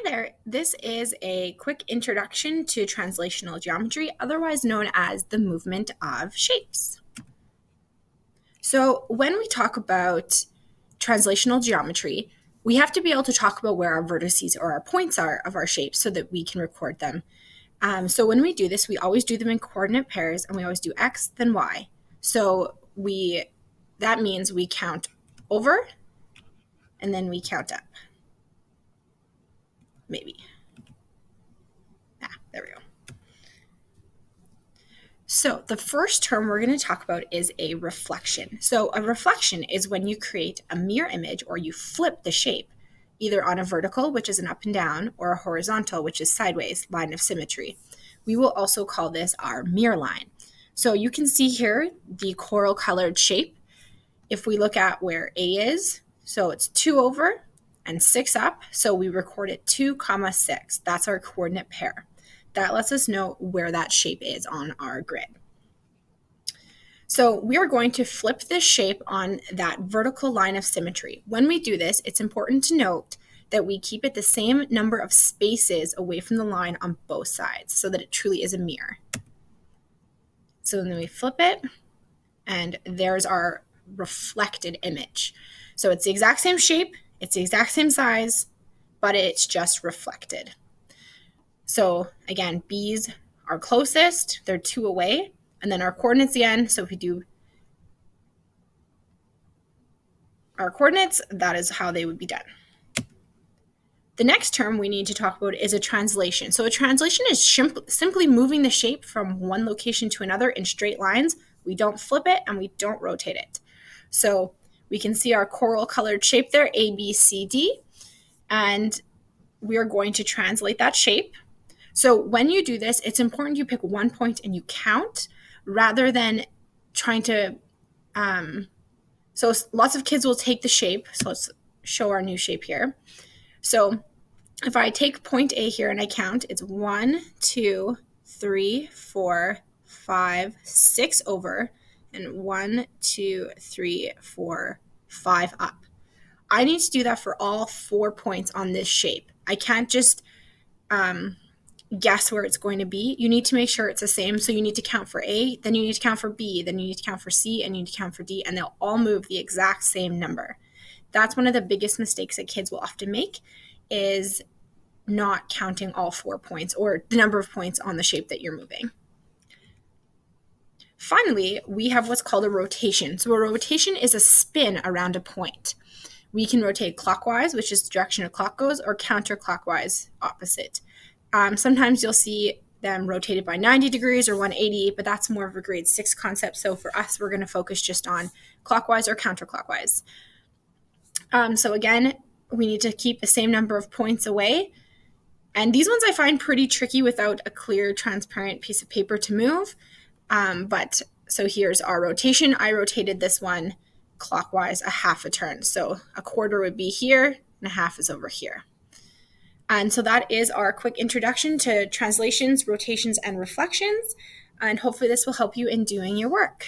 Hi there. This is a quick introduction to translational geometry, otherwise known as the movement of shapes. So when we talk about translational geometry, we have to be able to talk about where our vertices or our points are of our shapes so that we can record them. So when we do this, we always do them in coordinate pairs, and we always do x, then y. So that means we count over, and then we count up. Maybe. There we go. So the first term we're going to talk about is a reflection. So a reflection is when you create a mirror image or you flip the shape, either on a vertical, which is an up and down, or a horizontal, which is sideways, line of symmetry. We will also call this our mirror line. So you can see here the coral colored shape. If we look at where A is, so it's 2 over and 6 up, so we record it 2, 6. That's our coordinate pair. That lets us know where that shape is on our grid. So we are going to flip this shape on that vertical line of symmetry. When we do this, it's important to note that we keep it the same number of spaces away from the line on both sides so that it truly is a mirror. So then we flip it, and there's our reflected image. So it's the exact same shape, it's the exact same size, but it's just reflected. So again, B's are closest, they're 2 away, and then our coordinates again. So if we do our coordinates, that is how they would be done. The next term we need to talk about is a translation. So a translation is simply moving the shape from one location to another in straight lines. We don't flip it and we don't rotate it. So we can see our coral colored shape there, A, B, C, D, and we are going to translate that shape. So when you do this, it's important you pick one point and you count rather than trying to, so lots of kids will take the shape. So let's show our new shape here. So if I take point A here and I count, it's 1, 2, 3, 4, 5, 6 over, and 1, 2, 3, 4, 5 up. I need to do that for all 4 points on this shape. I can't just guess where it's going to be. You need to make sure it's the same. So you need to count for A, then you need to count for B, then you need to count for C, and you need to count for D, and they'll all move the exact same number. That's one of the biggest mistakes that kids will often make, is not counting all 4 points or the number of points on the shape that you're moving. Finally, we have what's called a rotation. So a rotation is a spin around a point. We can rotate clockwise, which is the direction a clock goes, or counterclockwise, opposite. Sometimes you'll see them rotated by 90 degrees or 180, but that's more of a grade 6 concept. So for us, we're going to focus just on clockwise or counterclockwise. So again, we need to keep the same number of points away. And these ones I find pretty tricky without a clear, transparent piece of paper to move. So here's our rotation. I rotated this one clockwise a half a turn. So a quarter would be here, and a half is over here. And so that is our quick introduction to translations, rotations, and reflections. And hopefully this will help you in doing your work.